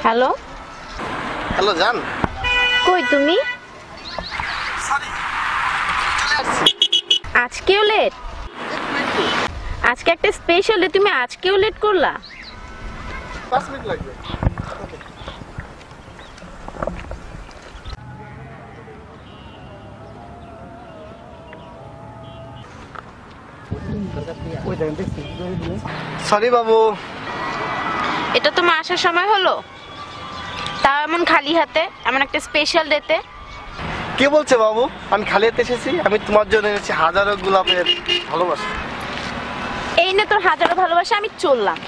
Hello hello জান, কই তুমি? আজকেও লেট? আজকে একটা স্পেশাল ডে, তুমি আজকেও লেট করলা? 5 মিনিট লাগবে। সরি বাবু। এটা তোমার আসার সময় হলো? তাও এমন খালি হাতে, এমন একটা স্পেশাল ডেতে? কে বলছে বাবু আমি খালি হাতে এসেছি? আমি তোমার জন্য এনেছি হাজারো গোলাপের ভালোবাসা। এই না তোর হাজারো ভালোবাসা, আমি চললাম।